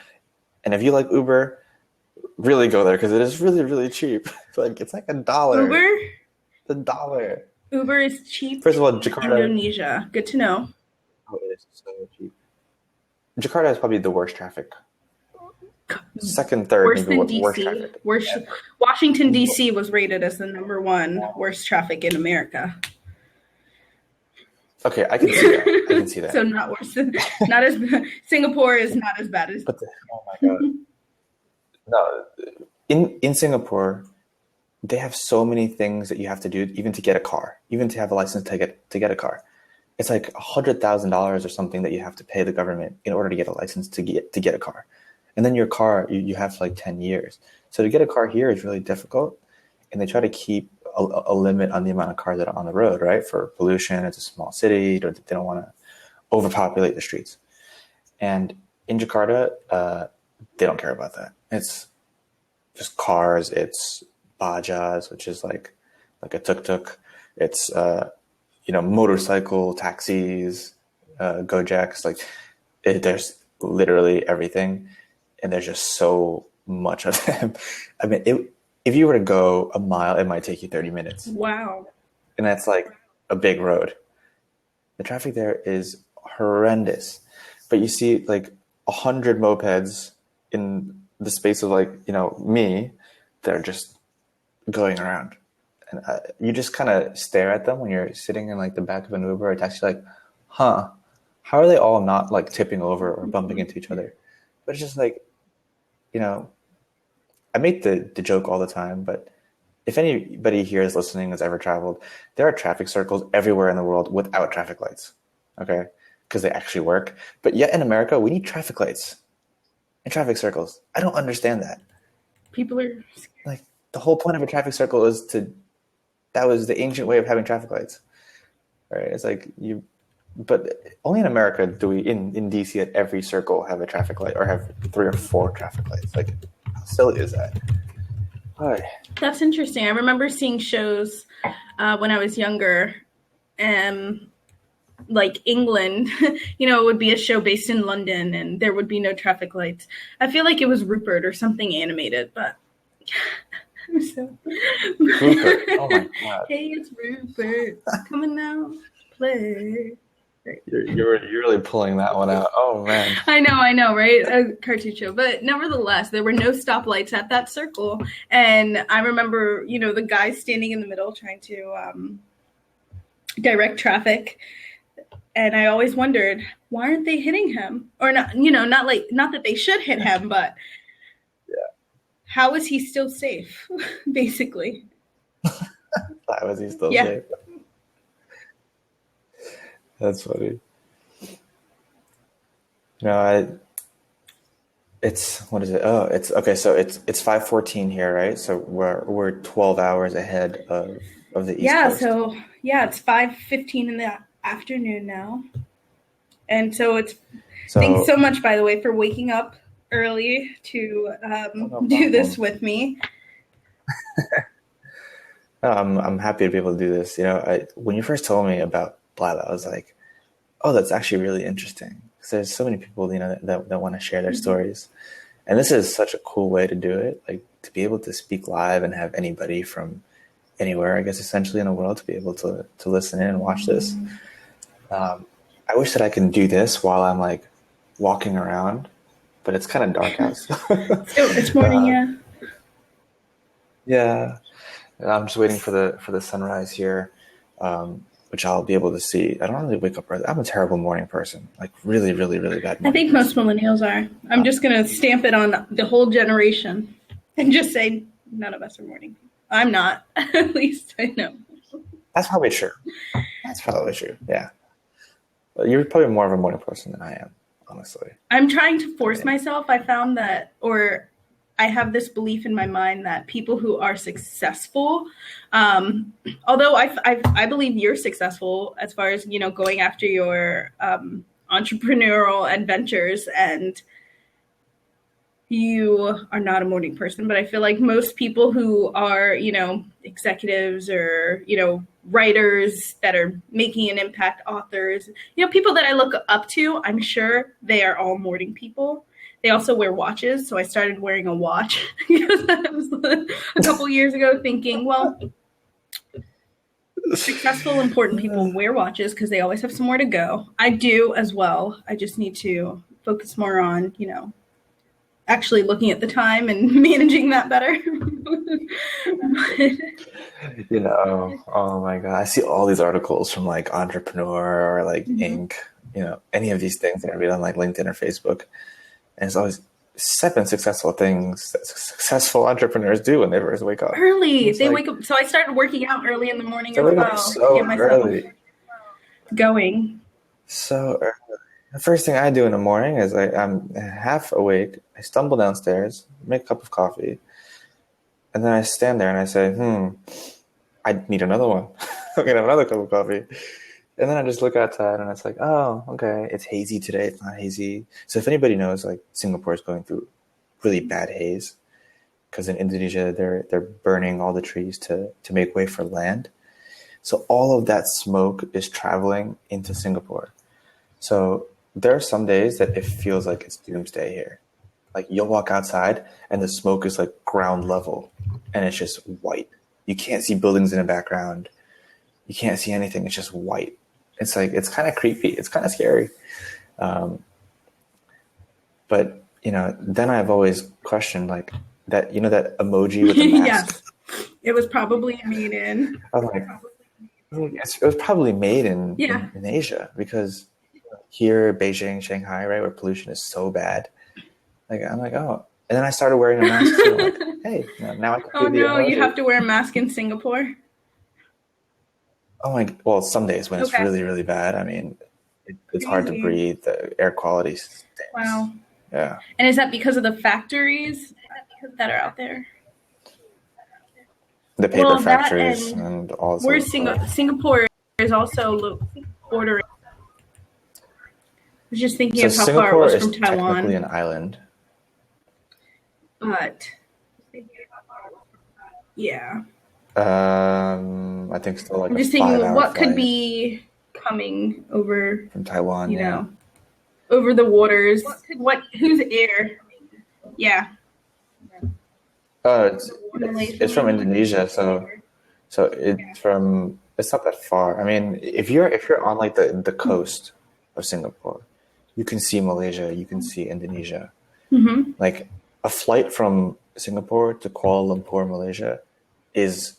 And if you like Uber, really go there because it is really, really cheap. It's like $1. Uber? $1. Uber is cheap. First of all, Jakarta. Indonesia. Good to know. Oh, it is so cheap. Jakarta has probably the worst traffic. Second, third, worse maybe than worst DC. traffic. Washington DC was rated as the #1 worst traffic in America. Okay, I can see that. I can see So that. not worse than, not as Singapore is not as bad as. But oh my god, no! In Singapore, they have so many things that you have to do, even to get a car, even to have a license to get a car. It's like $100,000 or something that you have to pay the government in order to get a license to get a car, and then your car you have for like 10 years. So to get a car here is really difficult, and they try to keep a limit on the amount of cars that are on the road, right? For pollution, it's a small city. They don't want to overpopulate the streets. And in Jakarta, they don't care about that. It's just cars. It's bajas, which is like a tuk-tuk. It's motorcycle taxis, Gojeks. Like there's literally everything, and there's just so much of them. I mean, if you were to go a mile, it might take you 30 minutes, Wow. and that's like a big road. The traffic there is horrendous, but you see like 100 mopeds in the space of like me that are just going around, and you just kind of stare at them when you're sitting in like the back of an Uber or a taxi, like, huh, how are they all not like tipping over or bumping into each other? But it's just like, you know, I make the joke all the time, but if anybody here is listening has ever traveled, there are traffic circles everywhere in the world without traffic lights, okay? Because they actually work. But yet in America, we need traffic lights and traffic circles. I don't understand that. People are. Like the whole point of a traffic circle that was the ancient way of having traffic lights, right? It's like but only in America do we in DC at every circle have a traffic light or have 3 or 4 traffic lights. Like how silly is that? Why? That's interesting. I remember seeing shows when I was younger, like England, it would be a show based in London and there would be no traffic lights. I feel like it was Rupert or something animated, but I'm so. Rupert. Oh my god. Hey, it's Rupert. Coming now. Play. You're really pulling that one out. Oh man. I know, right? A cartoon show. But nevertheless, there were no stoplights at that circle. And I remember, the guy standing in the middle trying to direct traffic. And I always wondered, why aren't they hitting him? Or not, not that they should hit him, but how is he still safe, basically? How is he still safe? That's funny. It's what is it? Oh, it's okay. So it's 5:14 here, right? So we're 12 hours ahead of the East Coast. So it's 5:15 in the afternoon now, and so thanks so much, by the way, for waking up early to do this with me. I'm happy to be able to do this. When you first told me about Blab, I was like, oh, that's actually really interesting. Because there's so many people, that want to share their stories. And this is such a cool way to do it. Like to be able to speak live and have anybody from anywhere, I guess, essentially in the world to be able to listen in and watch this. I wish that I can do this while I'm like walking around, but it's kind of dark out. It's morning, yeah. Yeah. I'm just waiting for the sunrise here, which I'll be able to see. I don't really wake up early. I'm a terrible morning person, like really, really, really bad morning I think most millennials are. I'm just going to stamp it on the whole generation and just say none of us are morning people. I'm not. At least I know. That's probably true. Yeah. You're probably more of a morning person than I am, honestly. I'm trying to force myself. I found that, or I have this belief in my mind that people who are successful, although I believe you're successful as far as, going after your entrepreneurial adventures, and you are not a morning person, but I feel like most people who are, executives or, writers that are making an impact, authors, people that I look up to, I'm sure they are all morning people. They also wear watches, so I started wearing a watch because I was a couple years ago thinking, well, successful, important people wear watches because they always have somewhere to go. I do as well. I just need to focus more on, actually looking at the time and managing that better. Oh my God. I see all these articles from like Entrepreneur or like Mhm. Inc., any of these things that I read on like LinkedIn or Facebook. And it's always 7 successful things that successful entrepreneurs do when they first wake up. And Early. it's They like, wake up. So I started working out early in the morning they as wake up well to get so myself early. going. So early. The first thing I do in the morning is I'm half awake. I stumble downstairs, make a cup of coffee, and then I stand there and I say, I need another one. I'm gonna have another cup of coffee. And then I just look outside and it's like, oh, okay, it's hazy today. It's not hazy. So if anybody knows, like Singapore is going through really bad haze because in Indonesia they're burning all the trees to make way for land. So all of that smoke is traveling into Singapore. So there are some days that it feels like it's doomsday here. Like you'll walk outside and the smoke is like ground level and it's just white. You can't see buildings in the background. You can't see anything. It's just white. It's like, it's kind of creepy. It's kind of scary. But, then I've always questioned like that emoji with the mask. Yes. It was probably made in. I'm like, it was probably made in, Yeah. in, in Asia because here, Beijing, Shanghai, right, where pollution is so bad. Like, I'm like, oh. And then I started wearing a mask too. I'm like, hey, now I can Oh see the no, you emoji. have to wear a mask in Singapore? Oh my, well, some days when it's Okay. really, really bad, I mean, it's hard to Crazy. breathe. The air quality stinks. Wow. Yeah. And is that because of the factories that are out there? The paper Well, that factories and and all this where other stuff. Singapore is also bordering. I was just thinking So of how far it Singapore was from is technically an Taiwan, island. but yeah. I think still like I'm a just thinking of 5 hour what could flight be coming over, from Taiwan. you Yeah. know, over the waters. Whose air? Yeah. It's from Indonesia, so it's not that far. I mean, if you're on like the coast of Singapore, you can see Malaysia, you can see Indonesia. Mm-hmm. Like a flight from Singapore to Kuala Lumpur, Malaysia, is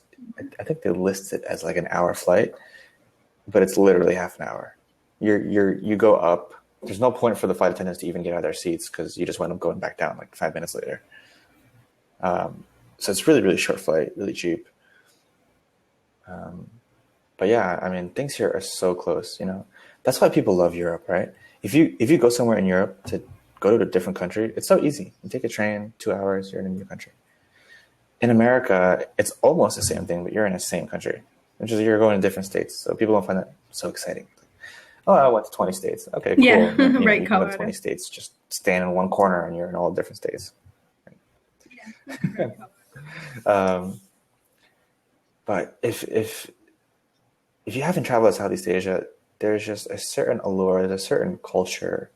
I think they list it as like an hour flight, but it's literally half an hour. You go up. There's no point for the flight attendants to even get out of their seats because you just wind up going back down like 5 minutes later. So it's really, really short flight, really cheap. But yeah, I mean, things here are so close. That's why people love Europe, right? If you go somewhere in Europe to go to a different country, it's so easy. You take a train, 2 hours, you're in a new country. In America, it's almost the same thing, but you're in the same country, which is you're going to different states. So people don't find that so exciting. Oh, I went to 20 states. Okay, cool. Yeah, And then, right, you can go to 20 Colorado. states, just stand in one corner, and you're in all different states. Um, but if you haven't traveled to Southeast Asia, there's just a certain allure, there's a certain culture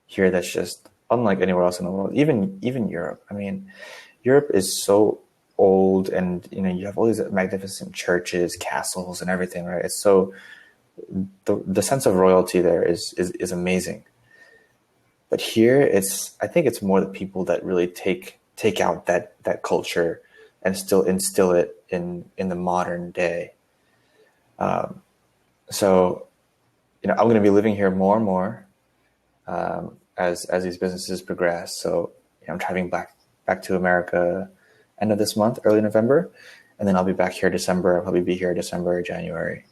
here that's just unlike anywhere else in the world. Even Europe. I mean, Europe is so old, and you have all these magnificent churches, castles, and everything, right? It's so the sense of royalty there is amazing. But here, I think it's more the people that really take out that culture and still instill it in the modern day. So, I'm going to be living here more and more as these businesses progress. So, I'm driving back to America end of this month, early November, and then I'll be back here December. I'll probably be here December, January,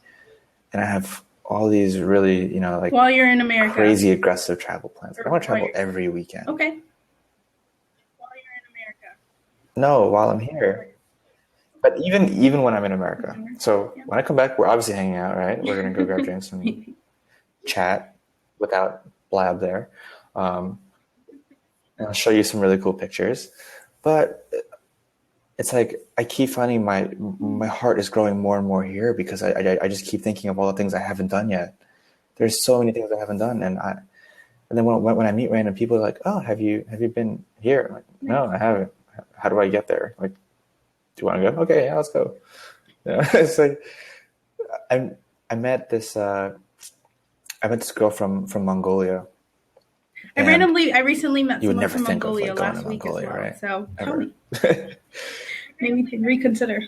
and I have all these really, like While you're in America. crazy aggressive travel plans. I want to travel every weekend. Okay. No, while I'm here. But even when I'm in America. So when I come back, we're obviously hanging out, right? We're gonna go grab drinks and chat without blab there. And I'll show you some really cool pictures. But it's like I keep finding my heart is growing more and more here because I just keep thinking of all the things I haven't done yet. There's so many things I haven't done, and then when I meet random people, they're like, "Oh, have you been here?" I'm like, "No, I haven't. How do I get there?" Like, do you want to go? Okay, yeah, let's go. It's like I met this girl from Mongolia. I recently met someone from Mongolia last week as well. Right? So tell Ever. me. maybe to reconsider.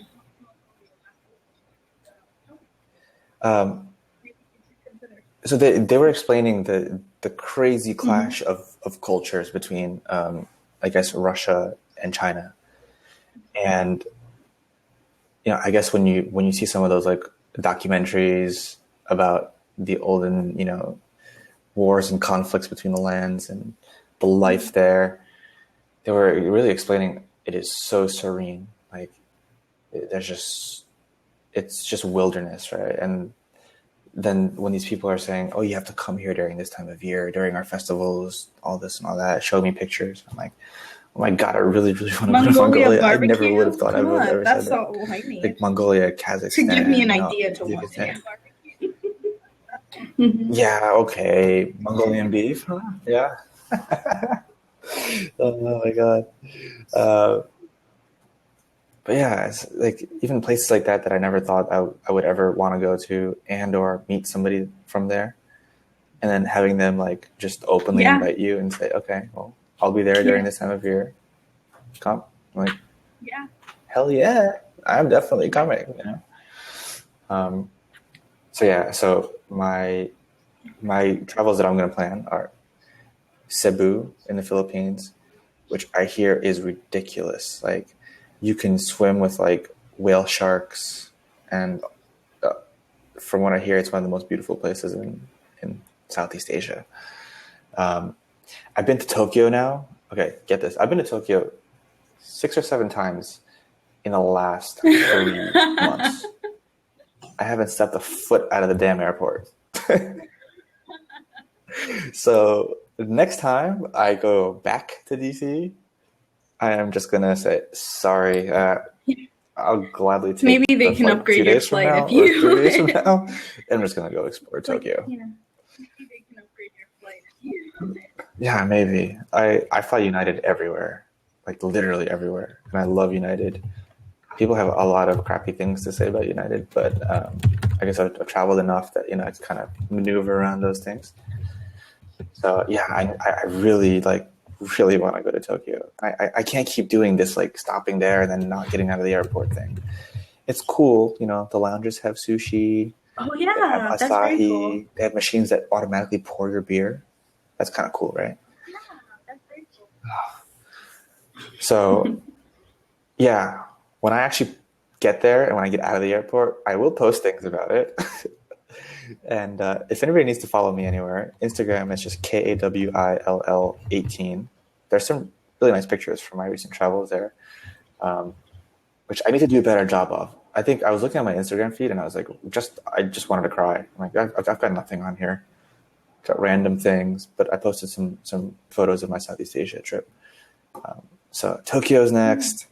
So they were explaining the crazy clash of cultures between, I guess, Russia and China. And, I guess when you see some of those like documentaries about the olden, wars and conflicts between the lands and the life there, they were really explaining it is so serene. Like it's just wilderness, right? And then when these people are saying, "Oh, you have to come here during this time of year, during our festivals, all this and all that," show me pictures. I'm like, oh my god, I really, really want to go to Mongolia. I never would have thought I would have ever said that. Like Mongolia, Kazakhstan. To give me an idea to want to get barbecue. Yeah, okay. Mongolian beef, huh? Yeah. Oh my god. But yeah, it's like even places like that I never thought I would ever want to go to and or meet somebody from there. And then having them like just openly invite you and say, okay, well, I'll be there during this time of year. Come. I'm like, hell yeah, I'm definitely coming, So my travels that I'm going to plan are Cebu in the Philippines, which I hear is ridiculous. Like, you can swim with like whale sharks, and from what I hear, it's one of the most beautiful places in Southeast Asia. I've been to Tokyo now. Okay, get this. I've been to Tokyo 6 or 7 times in the last 3 months. I haven't stepped a foot out of the damn airport. So next time I go back to DC, I am just going to say, sorry, I'll gladly take maybe they can upgrade your flight if you 3 days from now. I'm just going to go explore Tokyo. Maybe they can upgrade your flight if you Yeah, maybe. I fly United everywhere, like literally everywhere. And I love United. People have a lot of crappy things to say about United, but I guess I've traveled enough that, I can kind of maneuver around those things. So yeah, I really really want to go to Tokyo. I can't keep doing this, like stopping there and then not getting out of the airport thing. It's cool, the lounges have sushi. Oh yeah, they have that's very cool. They have machines that automatically pour your beer. That's kind of cool, right? Yeah, that's very cool. So yeah, when I actually get there and when I get out of the airport, I will post things about it. And if anybody needs to follow me anywhere, Instagram is just KAWILL18. There's some really nice pictures from my recent travels there, which I need to do a better job of. I think I was looking at my Instagram feed and I was like, I just wanted to cry. I'm like, I've got nothing on here. Got random things, but I posted some photos of my Southeast Asia trip. So Tokyo's next.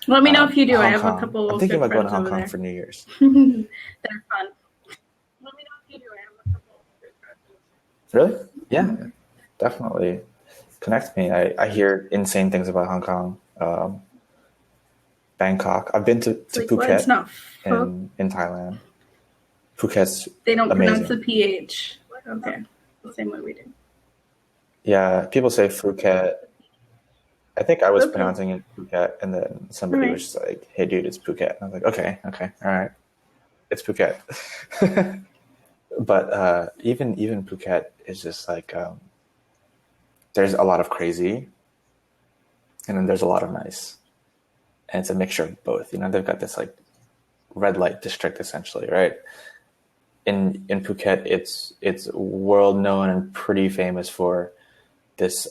Let me know if you do. Hong I have Kong. a couple. I'm thinking about going to Hong Kong there for New Year's. They're fun. Let me know if you do. I have a couple. Really? Yeah, definitely. Connect me. I hear insane things about Hong Kong. Bangkok. I've been to Phuket in Thailand. Phuket's They don't amazing. pronounce the PH. Okay. The same way we do. Yeah, people say Phuket. I think I was pronouncing it Phuket, and then somebody was just like, hey, dude, it's Phuket. And I was like, okay, all right. It's Phuket. But even Phuket is just like, there's a lot of crazy, and then there's a lot of nice. And it's a mixture of both. They've got this like red light district essentially, right? In Phuket, it's world known and pretty famous for this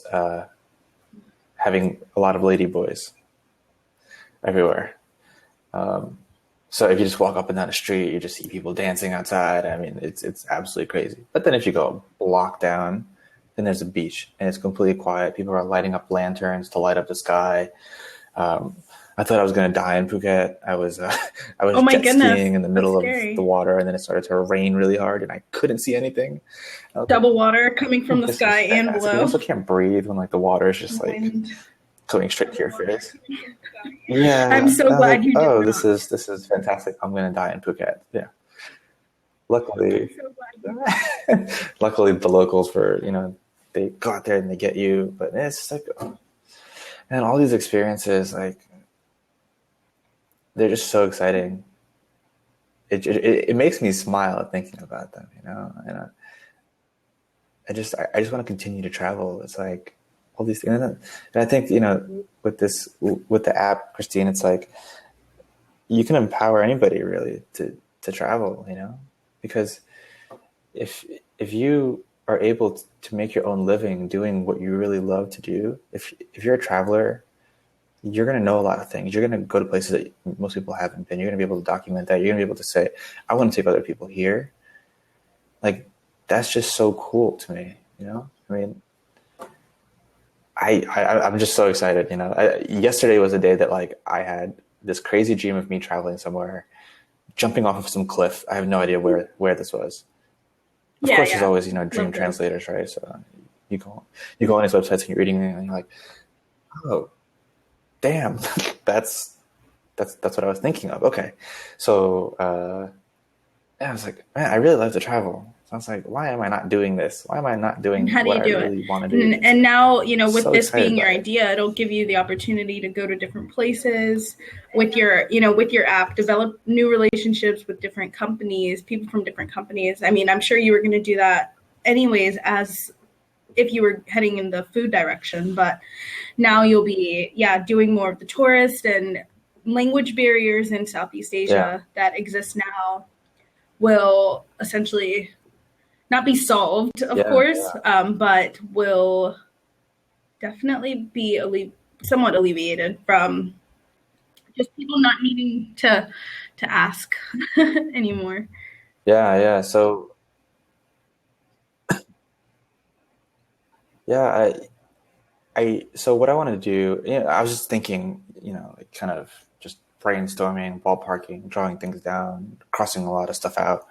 having a lot of lady boys everywhere. So if you just walk up and down the street, you just see people dancing outside. I mean, it's absolutely crazy. But then if you go a block down, then there's a beach and it's completely quiet. People are lighting up lanterns to light up the sky. I thought I was going to die in Phuket. I was jet skiing in the middle of the water, and then it started to rain really hard, and I couldn't see anything. Double water coming from the sky and below. You also can't breathe when like the water is just like coming straight to your face. Yeah, I'm so glad you did not. This is fantastic. I'm going to die in Phuket. Yeah. Luckily, luckily the locals were, they go out there and they get you, but it's just like, and all these experiences, like, they're just so exciting. It makes me smile thinking about them, you know. And I just want to continue to travel. It's like all these things, and I think, you know, with the app, Christine, it's like you can empower anybody really to travel, you know, because if you are able to make your own living doing what you really love to do, if you're a traveler, you're going to know a lot of things. You're going to go to places that most people haven't been. You're going to be able to document that. You're going to be able to say, I want to take other people here. Like, that's just so cool to me, you know? I mean, I'm just so excited, you know? Yesterday was a day that, like, I had this crazy dream of me traveling somewhere, jumping off of some cliff. I have no idea where this was. Of course, there's always, you know, dream translators, right? So you go on these websites and you're reading it and you're like, oh, damn, that's what I was thinking of. Okay. So I was like, man, I really love to travel. So I was like, why am I not doing this? Why am I not doing what I really want to do? And now, you know, with this being your idea, it'll give you the opportunity to go to different places with your, you know, with your app, develop new relationships with different companies, people from different companies. I mean, I'm sure you were going to do that anyways, as if you were heading in the food direction, but now you'll be, doing more of the tourist, and language barriers in Southeast Asia that exist now will essentially not be solved, of course, but will definitely be somewhat alleviated from just people not needing to ask anymore. Yeah. So yeah, so what I want to do, you know, I was just thinking, you know, like kind of just brainstorming, ballparking, drawing things down, crossing a lot of stuff out.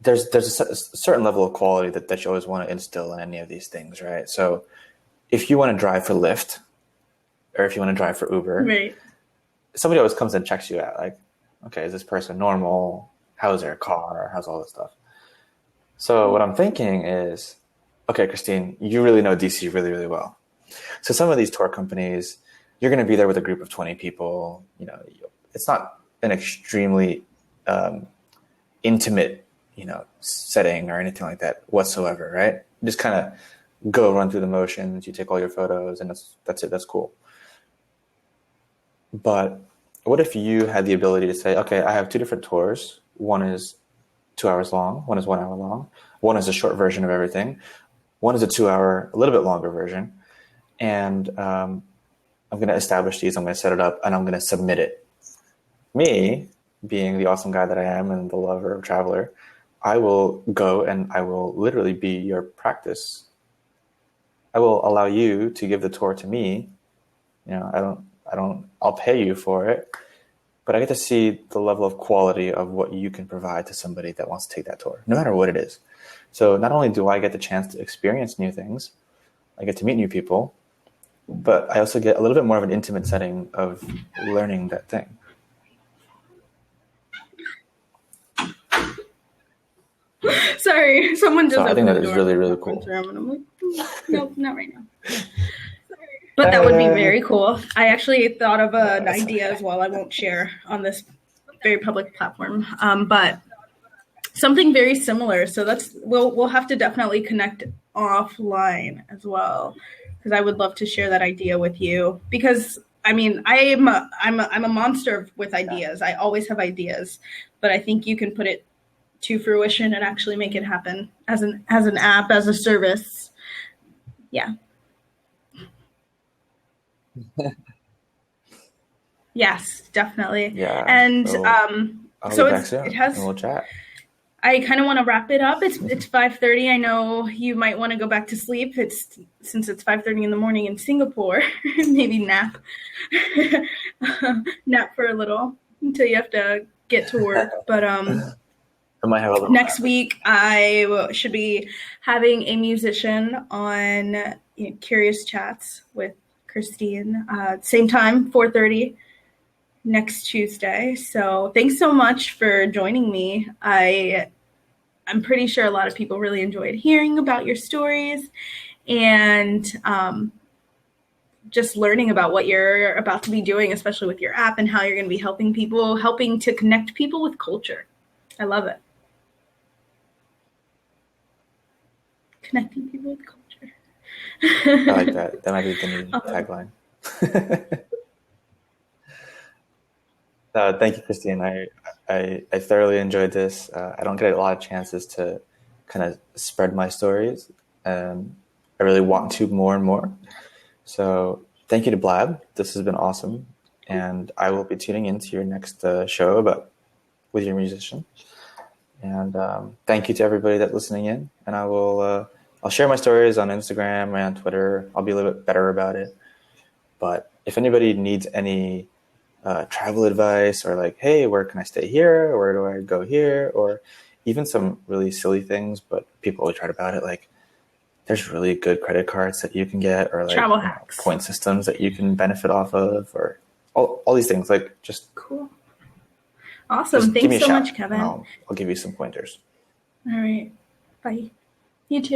There's a certain level of quality that you always want to instill in any of these things, right? So if you want to drive for Lyft, or if you want to drive for Uber, right, somebody always comes and checks you out. Like, okay, is this person normal? How's their car? How's all this stuff? So what I'm thinking is, okay, Christine, you really know DC really, really well. So some of these tour companies, you're going to be there with a group of 20 people. You know, it's not an extremely intimate, you know, setting or anything like that whatsoever, right? You just kind of go run through the motions. You take all your photos, and that's it. That's cool. But what if you had the ability to say, okay, I have two different tours. One is 2 hours long. One is 1 hour long. One is a short version of everything. One is a 2 hour, a little bit longer version. And I'm going to establish these. I'm going to set it up, and I'm going to submit it. Me, being the awesome guy that I am and the lover of traveler, I will go and I will literally be your practice. I will allow you to give the tour to me. You know, I'll pay you for it, but I get to see the level of quality of what you can provide to somebody that wants to take that tour, no matter what it is. So not only do I get the chance to experience new things, I get to meet new people, but I also get a little bit more of an intimate setting of learning that thing. Sorry, someone just I think that the is really, really cool. And I'm like, nope, not right now. But that would be very cool. I actually thought of an idea as well. I won't share on this very public platform, but something very similar. So we'll have to definitely connect offline as well, because I would love to share that idea with you. Because I mean, I'm a monster with ideas. I always have ideas, but I think you can put it to fruition and actually make it happen as an app, as a service. Yeah. Yes, definitely. Yeah. And so it has. And we'll chat. I kind of want to wrap it up. It's 5:30. I know you might want to go back to sleep. Since it's 5:30 in the morning in Singapore. Maybe nap for a little until you have to get to work. But I might have a next week I should be having a musician on Curious Chats with Christine. Same time, 4:30. Next Tuesday. So thanks so much for joining me. I'm pretty sure a lot of people really enjoyed hearing about your stories, and just learning about what you're about to be doing, especially with your app and how you're going to be helping people, helping to connect people with culture. I love it. Connecting people with culture. I like that. That might be the new tagline. Thank you, Christine. I thoroughly enjoyed this. I don't get a lot of chances to kind of spread my stories. I really want to more and more. So thank you to Blab. This has been awesome. And I will be tuning into your next show with your musician. And thank you to everybody that's listening in. And I'll share my stories on Instagram and on Twitter. I'll be a little bit better about it. But if anybody needs any travel advice, or like, hey, where can I stay here? Or where do I go here? Or even some really silly things, but people always write about it. Like, there's really good credit cards that you can get, or like travel hacks, point systems that you can benefit off of, or all these things. Like, just cool. Awesome. Thanks so much, Kevin. I'll give you some pointers. All right. Bye. You too.